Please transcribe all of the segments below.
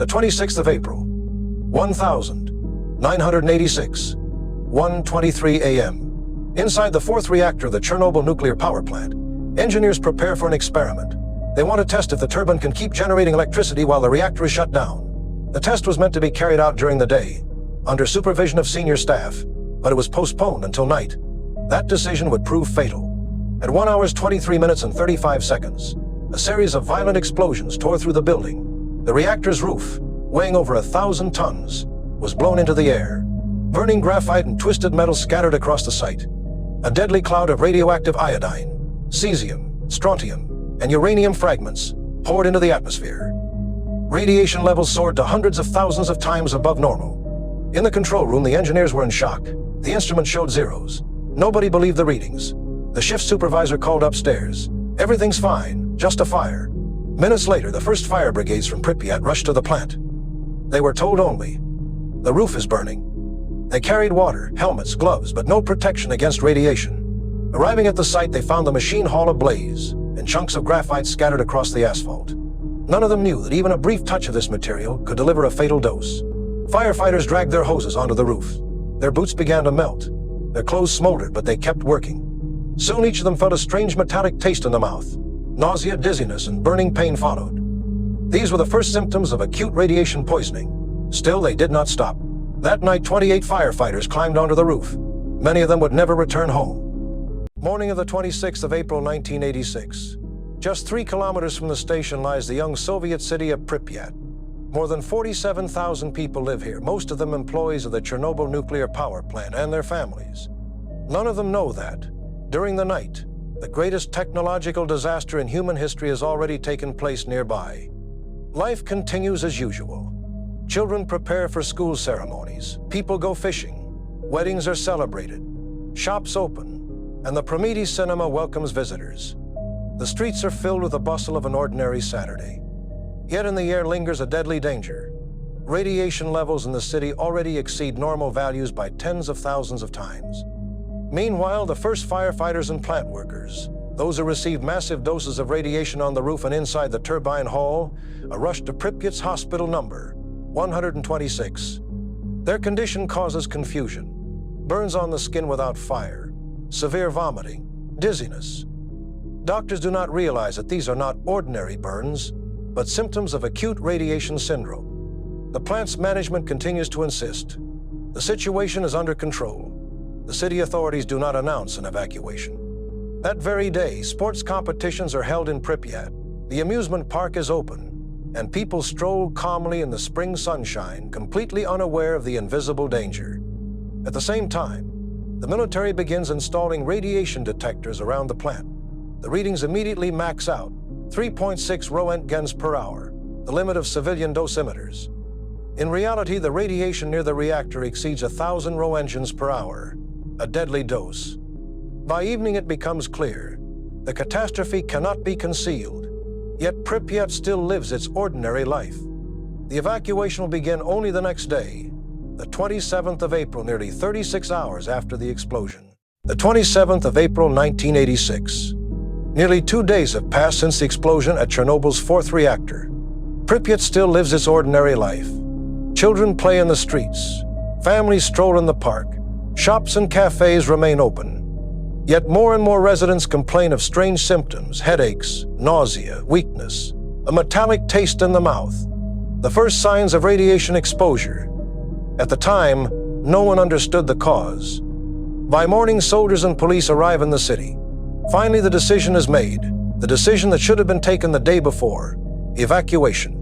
The 26th of April, 1986, 1:23 a.m. Inside the fourth reactor of the Chernobyl Nuclear Power Plant, engineers prepare for an experiment. They want to test if the turbine can keep generating electricity while the reactor is shut down. The test was meant to be carried out during the day, under supervision of senior staff, but it was postponed until night. That decision would prove fatal. At 1 hour, 23 minutes and 35 seconds, a series of violent explosions tore through the building. The reactor's roof, weighing over 1,000 tons, was blown into the air. Burning graphite and twisted metal scattered across the site. A deadly cloud of radioactive iodine, cesium, strontium, and uranium fragments poured into the atmosphere. Radiation levels soared to hundreds of thousands of times above normal. In the control room, the engineers were in shock. The instrument showed zeros. Nobody believed the readings. The shift supervisor called upstairs. "Everything's fine, just a fire." Minutes later, the first fire brigades from Pripyat rushed to the plant. They were told only, "The roof is burning." They carried water, helmets, gloves, but no protection against radiation. Arriving at the site, they found the machine hall ablaze and chunks of graphite scattered across the asphalt. None of them knew that even a brief touch of this material could deliver a fatal dose. Firefighters dragged their hoses onto the roof. Their boots began to melt. Their clothes smoldered, but they kept working. Soon each of them felt a strange metallic taste in the mouth. Nausea, dizziness, and burning pain followed. These were the first symptoms of acute radiation poisoning. Still, they did not stop. That night, 28 firefighters climbed onto the roof. Many of them would never return home. Morning of the 26th of April, 1986. Just 3 kilometers from the station lies the young Soviet city of Pripyat. More than 47,000 people live here, most of them employees of the Chernobyl Nuclear Power Plant and their families. None of them know that, during the night, the greatest technological disaster in human history has already taken place nearby. Life continues as usual. Children prepare for school ceremonies, people go fishing, weddings are celebrated, shops open, and the Prometi Cinema welcomes visitors. The streets are filled with the bustle of an ordinary Saturday. Yet in the air lingers a deadly danger. Radiation levels in the city already exceed normal values by tens of thousands of times. Meanwhile, the first firefighters and plant workers, those who received massive doses of radiation on the roof and inside the turbine hall, are rushed to Pripyat's hospital number 126. Their condition causes confusion, burns on the skin without fire, severe vomiting, dizziness. Doctors do not realize that these are not ordinary burns, but symptoms of acute radiation syndrome. The plant's management continues to insist. The situation is under control. The city authorities do not announce an evacuation. That very day, sports competitions are held in Pripyat. The amusement park is open, and people stroll calmly in the spring sunshine, completely unaware of the invisible danger. At the same time, the military begins installing radiation detectors around the plant. The readings immediately max out, 3.6 roentgens per hour, the limit of civilian dosimeters. In reality, the radiation near the reactor exceeds 1,000 roentgens per hour, a deadly dose. By evening, it becomes clear. The catastrophe cannot be concealed. Yet Pripyat still lives its ordinary life. The evacuation will begin only the next day, the 27th of April, nearly 36 hours after the explosion. The 27th of April, 1986. Nearly 2 days have passed since the explosion at Chernobyl's fourth reactor. Pripyat still lives its ordinary life. Children play in the streets. Families stroll in the park. Shops and cafes remain open. Yet more and more residents complain of strange symptoms, headaches, nausea, weakness, a metallic taste in the mouth, the first signs of radiation exposure. At the time, no one understood the cause. By morning, soldiers and police arrive in the city. Finally, the decision is made, the decision that should have been taken the day before: evacuation.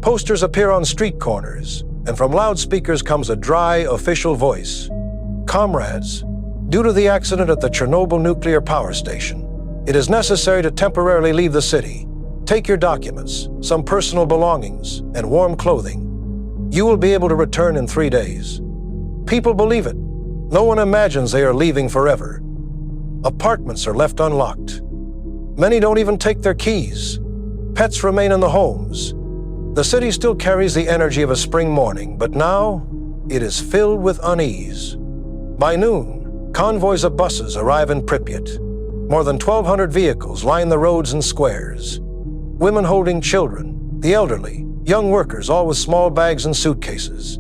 Posters appear on street corners, and from loudspeakers comes a dry, official voice. Comrades, due to the accident at the Chernobyl nuclear power station, it is necessary to temporarily leave the city. Take your documents, some personal belongings, and warm clothing. You will be able to return in 3 days. People believe it. No one imagines they are leaving forever. Apartments are left unlocked. Many don't even take their keys. Pets remain in the homes. The city still carries the energy of a spring morning, but now it is filled with unease. By noon, convoys of buses arrive in Pripyat. More than 1,200 vehicles line the roads and squares. Women holding children, the elderly, Young workers, all with small bags and suitcases.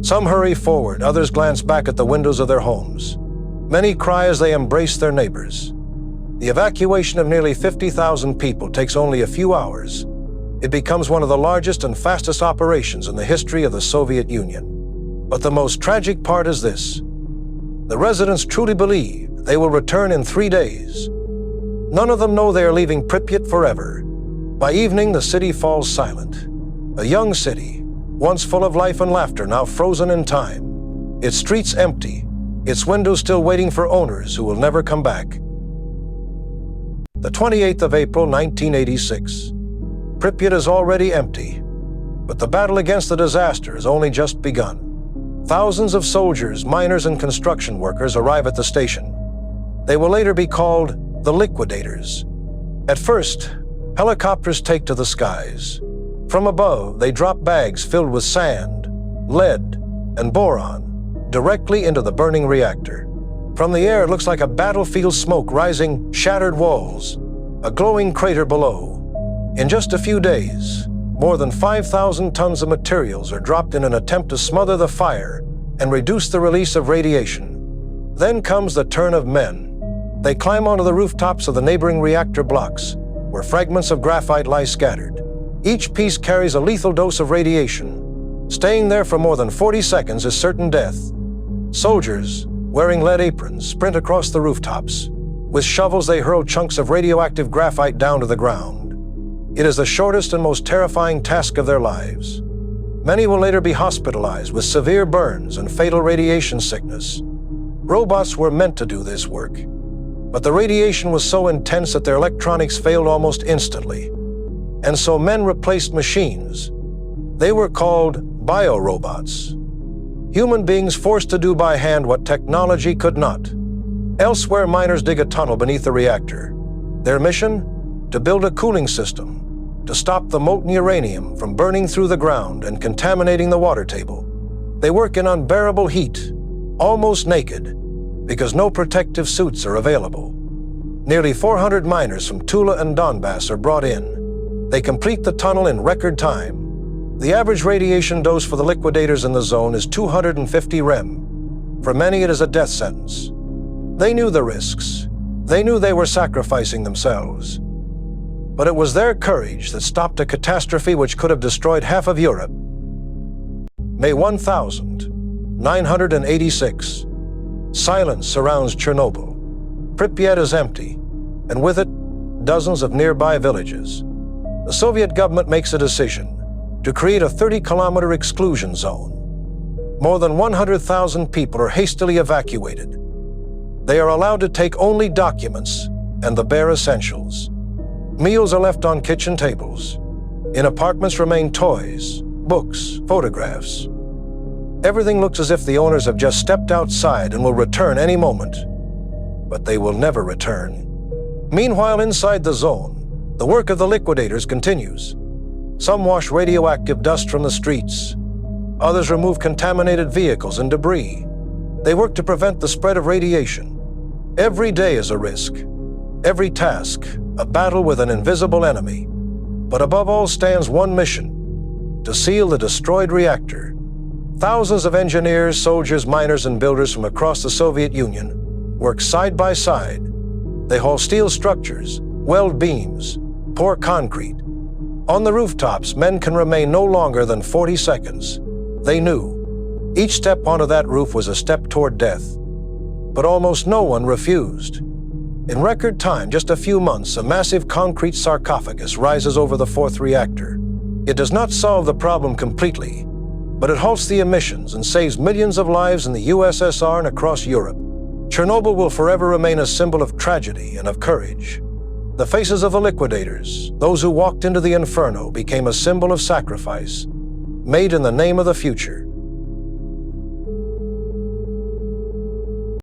Some hurry forward, others glance back at the windows of their homes. Many cry as they embrace their neighbors. The evacuation of nearly 50,000 people takes only a few hours. It becomes one of the largest and fastest operations in the history of the Soviet Union. But the most tragic part is this. The residents truly believe they will return in 3 days. None of them know they are leaving Pripyat forever. By evening, the city falls silent. A young city, once full of life and laughter, now frozen in time. Its streets empty, its windows still waiting for owners who will never come back. The 28th of April, 1986. Pripyat is already empty, but the battle against the disaster has only just begun. Thousands of soldiers, miners, and construction workers arrive at the station. They will later be called the liquidators. At first, helicopters take to the skies. From above, they drop bags filled with sand, lead, and boron directly into the burning reactor. From the air, it looks like a battlefield, smoke rising, shattered walls, a glowing crater below. In just a few days, more than 5,000 tons of materials are dropped in an attempt to smother the fire and reduce the release of radiation. Then comes the turn of men. They climb onto the rooftops of the neighboring reactor blocks, where fragments of graphite lie scattered. Each piece carries a lethal dose of radiation. Staying there for more than 40 seconds is certain death. Soldiers, wearing lead aprons, sprint across the rooftops. With shovels, they hurl chunks of radioactive graphite down to the ground. It is the shortest and most terrifying task of their lives. Many will later be hospitalized with severe burns and fatal radiation sickness. Robots were meant to do this work, but the radiation was so intense that their electronics failed almost instantly. And so men replaced machines. They were called biorobots. Human beings forced to do by hand what technology could not. Elsewhere, miners dig a tunnel beneath the reactor. Their mission? To build a cooling system, to stop the molten uranium from burning through the ground and contaminating the water table. They work in unbearable heat, almost naked, because no protective suits are available. Nearly 400 miners from Tula and Donbass are brought in. They complete the tunnel in record time. The average radiation dose for the liquidators in the zone is 250 rem. For many, it is a death sentence. They knew the risks. They knew they were sacrificing themselves. But it was their courage that stopped a catastrophe which could have destroyed half of Europe. May 1986. Silence surrounds Chernobyl. Pripyat is empty, and with it, dozens of nearby villages. The Soviet government makes a decision to create a 30-kilometer exclusion zone. More than 100,000 people are hastily evacuated. They are allowed to take only documents and the bare essentials. Meals are left on kitchen tables. In apartments remain toys, books, photographs. Everything looks as if the owners have just stepped outside and will return any moment. But they will never return. Meanwhile, inside the zone, the work of the liquidators continues. Some wash radioactive dust from the streets. Others remove contaminated vehicles and debris. They work to prevent the spread of radiation. Every day is a risk. Every task, a battle with an invisible enemy. But above all stands one mission: to seal the destroyed reactor. Thousands of engineers, soldiers, miners, and builders from across the Soviet Union work side by side. They haul steel structures, weld beams, pour concrete. On the rooftops, men can remain no longer than 40 seconds. They knew. Each step onto that roof was a step toward death. But almost no one refused. In record time, just a few months, a massive concrete sarcophagus rises over the fourth reactor. It does not solve the problem completely, but it halts the emissions and saves millions of lives in the USSR and across Europe. Chernobyl will forever remain a symbol of tragedy and of courage. The faces of the liquidators, those who walked into the inferno, became a symbol of sacrifice, made in the name of the future.